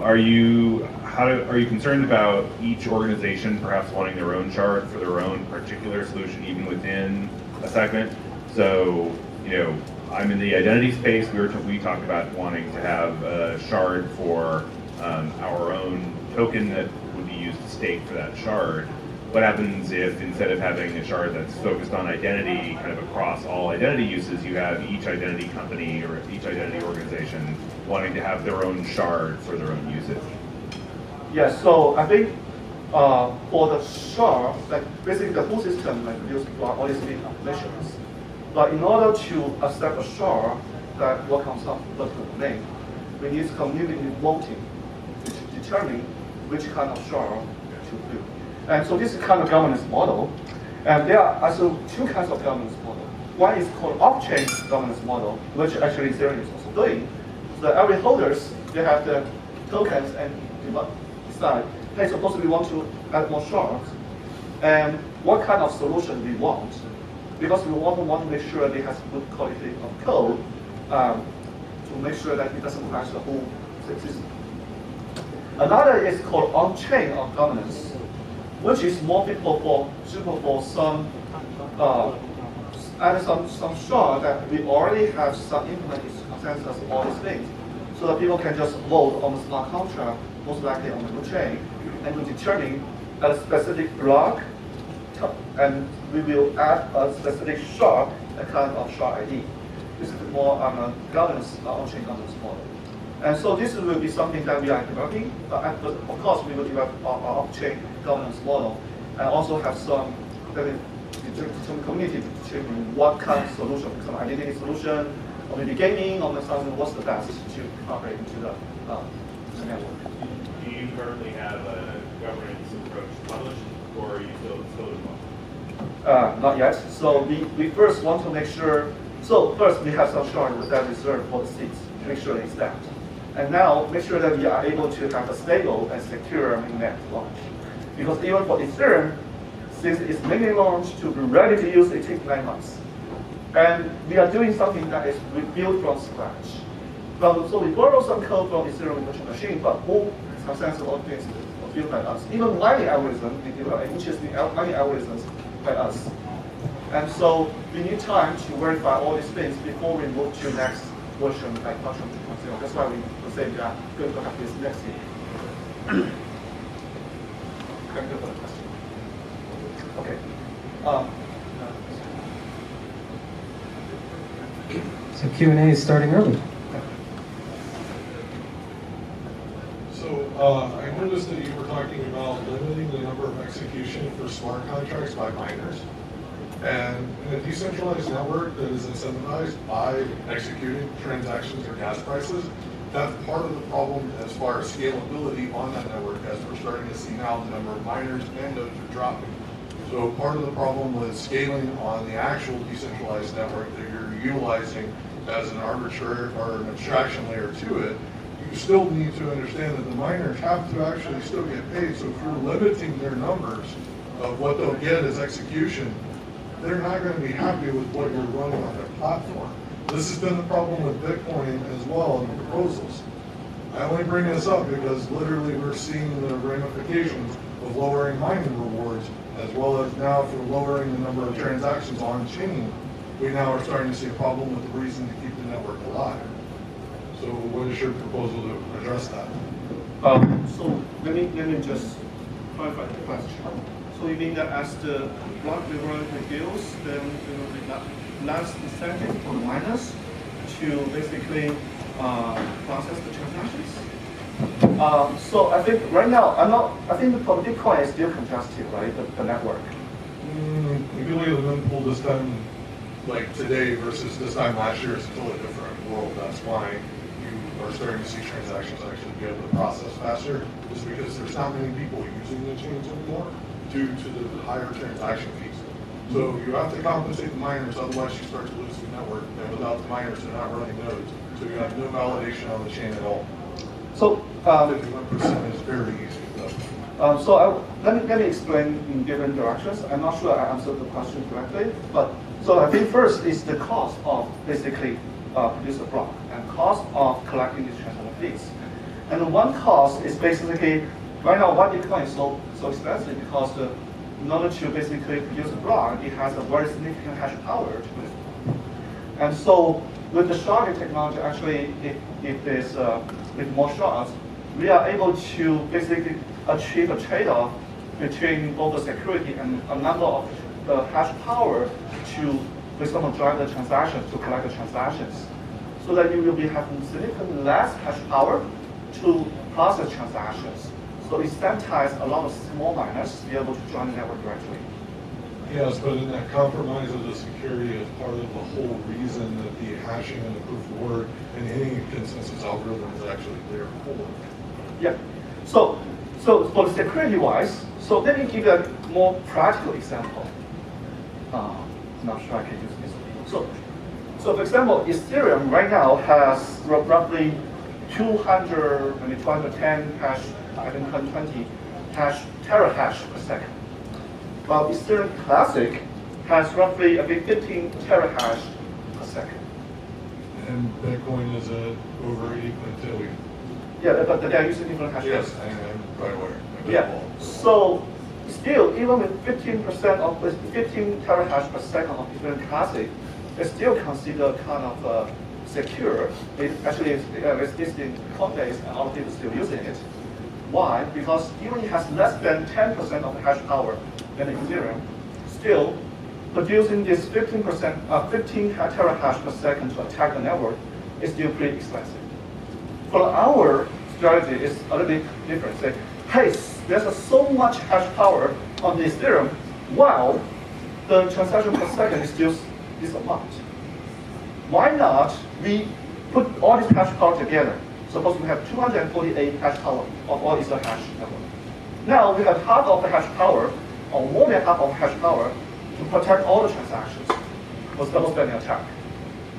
are you concerned about each organization perhaps wanting their own shard for their own particular solution, even within a segment? So, I'm in the identity space. We talked about wanting to have a shard for our own token that would be used to stake for that shard. What happens if instead of having a shard that's focused on identity kind of across all identity uses, you have each identity company or each identity organization wanting to have their own shard for their own usage? Yeah, so I think for the shard, like basically the whole system like uses all these big applications. But in order to accept a shard that works on some vertical domain, we need community voting to determine which kind of shard to build. And so this is kind of governance model. And there are also two kinds of governance model. One is called off-chain governance model, which actually Ethereum is also doing. So every holders, they have the tokens and decide, hey, suppose we want to add more shards, and what kind of solution we want, because we want to make sure it has good quality of code to make sure that it doesn't crash the whole system. Another is called on-chain of governance, which is more suitable for some add some shard that we already have some implemented consensus of all these things, so that people can just vote on the smart contract, most likely on the blue chain, and to determine a specific block, and we will add a specific shard, a kind of shard ID. This is more on a governance, on-chain governance model. And so this will be something that we are developing, but of course we will develop our off-chain governance model, and also have some community to determine what kind of solution, some identity solution, or maybe gaming, or something, what's the best to operate into the network. Do you currently have a governance approach published, or are you still involved? Not yet. So we first want to make sure, so first we have some shards that reserved for the seeds, to make sure it's stacked. And now make sure that we are able to have a stable and secure mainnet launch. Because even for Ethereum, since it's mainly launched to be ready to use, it takes 9 months. And we are doing something that is built from scratch. So we borrow some code from Ethereum virtual machine, but all consensus of things are built by us. Even mining algorithms, we develop interesting mining algorithms by us. And so we need time to verify all these things before we move to next version, like version 2.0. That's why we say we are going to have this next year. Thank you for the question. Okay. So Q&A is starting early. So I noticed that you were talking about limiting the number of execution for smart contracts by miners. And in a decentralized network that is incentivized by executing transactions or gas prices, that's part of the problem as far as scalability on that network, as we're starting to see now the number of miners and nodes are dropping. So part of the problem with scaling on the actual decentralized network that you're utilizing as an arbitrary or an abstraction layer to it, you still need to understand that the miners have to actually still get paid. So if you're limiting their numbers of what they'll get as execution, they're not going to be happy with what you're running on their platform. This has been the problem with Bitcoin as well in the proposals. I only bring this up because literally we're seeing the ramifications of lowering mining rewards, as well as now for lowering the number of transactions on chain. We now are starting to see a problem with the reason to keep the network alive. So what is your proposal to address that? So let me just clarify the question. So you mean that as the block reward reduces, then there will be less incentive for the miners to basically process the transactions? So I think right now, I think for Bitcoin is still congested, right? The network. If you look at the mempool this time, like today versus this time last year, it's a totally different world. That's why you are starting to see transactions actually be able to process faster, is because there's not many people using the chains anymore due to the higher transaction fees. So you have to compensate the miners, otherwise you start to lose the network. And without the miners, they're not running nodes. So you have no validation on the chain at all. So 51% is very easy. Let me explain in different directions. I'm not sure I answered the question correctly, but so I think first is the cost of basically produce a block and cost of collecting these transaction fees. And one cost is basically, right now, why Bitcoin is so expensive because in order to basically produce a block, it has a very significant hash power to it. And so with the sharding technology, actually, if there's with more shards, we are able to basically achieve a trade-off between both the security and a number of the hash power to, for example, drive the transactions, to collect the transactions, so that you will be having significantly less hash power to process transactions. So it incentivize a lot of small miners to be able to join the network directly. Yes, but in that compromise of the security is part of the whole reason that the hashing and the proof of work and any consensus algorithm is actually there for. Yeah. So for security-wise, so let me give you a more practical example. Not sure I can use this. So for example, Ethereum right now has roughly 210 hash, I think 120 terahash per second. While Ethereum Classic has roughly, I think, 15 terahash per second. And Bitcoin is at over 80 quintillion. Yeah, but they are using different hash rates. Yes, I'm quite aware. Yeah. So still, even with 15% of 15 terahash per second of Ethereum Classic, it's still considered kind of secure. It actually is in Coinbase and other people still using it. Why? Because even it has less than 10% of the hash power than Ethereum, still producing this 15 terahash per second to attack the network is still pretty expensive. For our strategy, it's a little bit different. Say, hey, there's so much hash power on the Ethereum, while the transaction per second is still this amount. Why not we put all this hash power together? Suppose we have 248 hash power of all Ether hash network. Now we have half of the hash power, or more than half of the hash power, to protect all the transactions for double spending attack.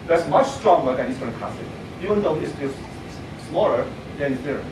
That's much stronger than Ethereum Classic, even though it's still smaller than Ethereum.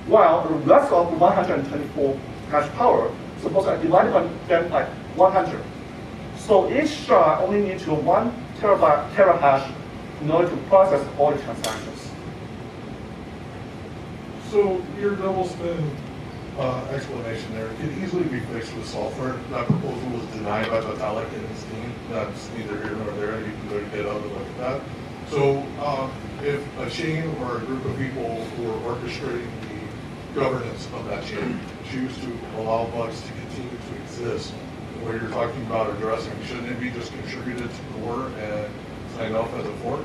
While the rest of 124 hash power, suppose I divide them by 100. So each shard only needs 1 terahash in order to process all the transactions. So your double spend explanation there could easily be fixed with software. That proposal was denied by Vitalik and his team. That's neither here nor there. You can go to GitHub and look at that. So if a chain or a group of people who are orchestrating the governance of that chain choose to allow bugs to continue to exist, what you're talking about addressing, shouldn't it be just contributed to core and signed off as a fork?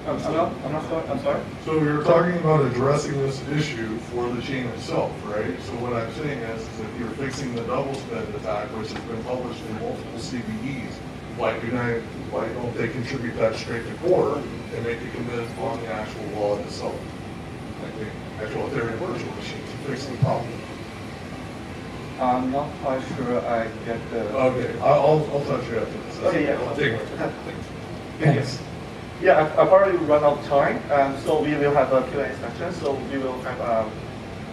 I'm sorry? So you're talking about addressing this issue for the chain itself, right? So what I'm saying is if you're fixing the double spend attack, which has been published in multiple CVEs, why don't they contribute that straight to core and make it commit on the actual wallet itself? Like the actual Ethereum virtual machine to fix the problem. I'm not quite sure I get the... Okay, I'll touch you after this. Okay, yeah. I'll take it. Thanks. Yeah, I've already run out of time, so we will have a Q&A section, so we will have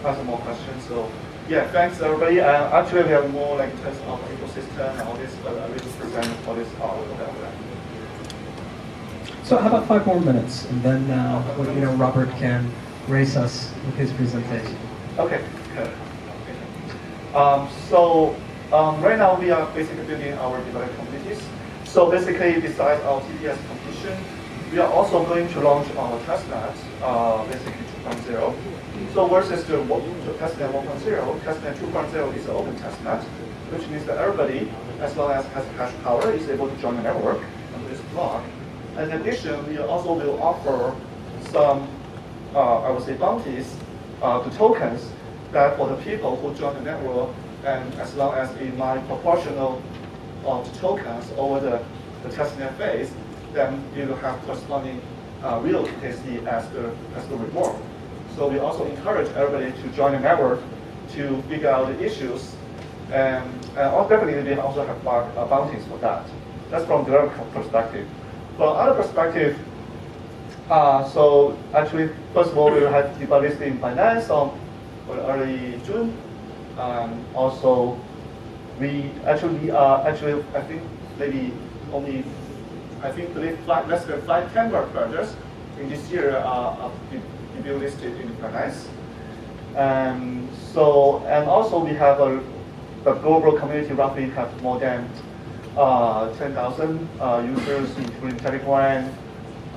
some more questions. So yeah, thanks everybody. Actually, we have more like in terms of ecosystem and all this, but I will present all this all of that. So how about 5 more minutes, and then Robert can race us with his presentation. Okay. Good. Right now we are basically building our developer communities. So basically, besides our TPS competition, we are also going to launch our testnet, basically 2.0. So versus the testnet 1.0, testnet 2.0 is an open testnet, which means that everybody, as long as has hash power, is able to join the network on this block. In addition, we also will offer some, I would say, bounties to tokens that for the people who join the network, and as long as it might proportional to tokens over the testnet phase, then you will have corresponding real KC as the reward. So we also encourage everybody to join the network to figure out the issues, and definitely we also have bounties for that. That's from their perspective. From other perspective, so actually, first of all, we will have delisting in Binance on early June. Also, we are actually, I think maybe only, less than 10 work projects in this year are be listed in finance. And also we have the global community roughly have more than 10,000 users, including Telegram.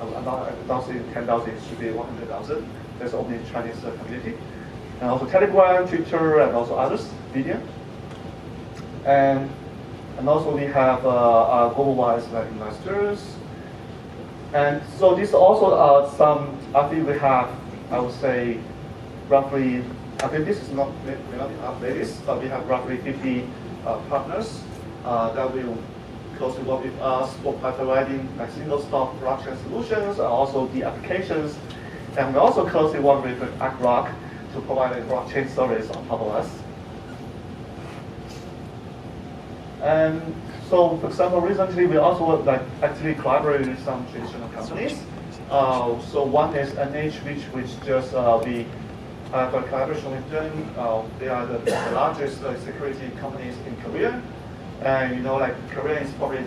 I'm not saying 10,000, it should be 100,000. There's only Chinese community. And also Telegram, Twitter, and also others, media. And also we have global-wise investors. And so these also some, I think we have, I would say, roughly, I think this is not, may not be updated, but we have roughly 50 partners that will closely work with us by providing like single stop blockchain solutions and also the applications. And we also closely work with ArcBlock to provide a blockchain service on top of us. And so, for example, recently we also actually collaborated with some traditional companies. So one is NH, which just we have a collaboration with them. They are the largest security companies in Korea. And Korea is probably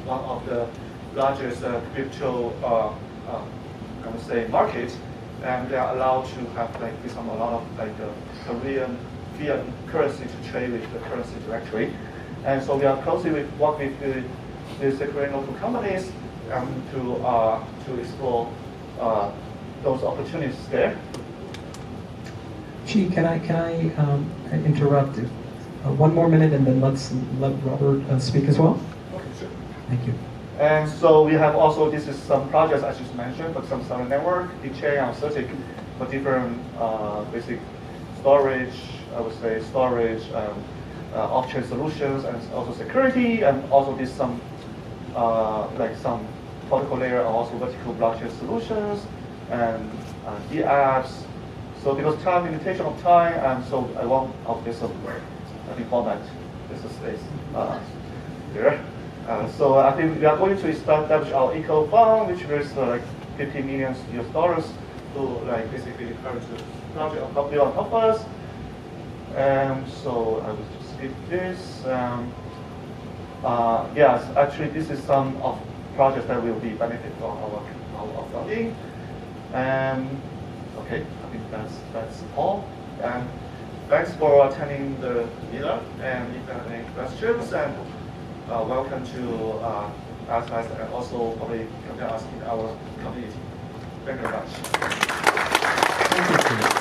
one of the largest crypto, I would say, markets. And they are allowed to have a lot of Korean fiat currency to trade with the currency directly. And so we are closely work with the Korean local companies to explore those opportunities there. Chi, can I interrupt? One more minute, and then let Robert speak as well. Okay, sure. Thank you. And so we have also, this is some projects I just mentioned, but some Starter Network, DChain, and Certic for different basic storage, I would say storage, off-chain solutions, and also security, and also this some some protocol layer, and also vertical blockchain solutions, and DApps. So because limitation of time, and so I want of this format, this space here. So I think we are going to establish our eco fund, which is $50 million to basically encourage the project on top of us. So I will just skip this. Yes, actually this is some of projects that will be benefit from our funding. Okay, I think that's all. And thanks for attending the meetup. And if you have any questions, and welcome to ask us, and also probably contact us in our community. Thank you very much. Thank you.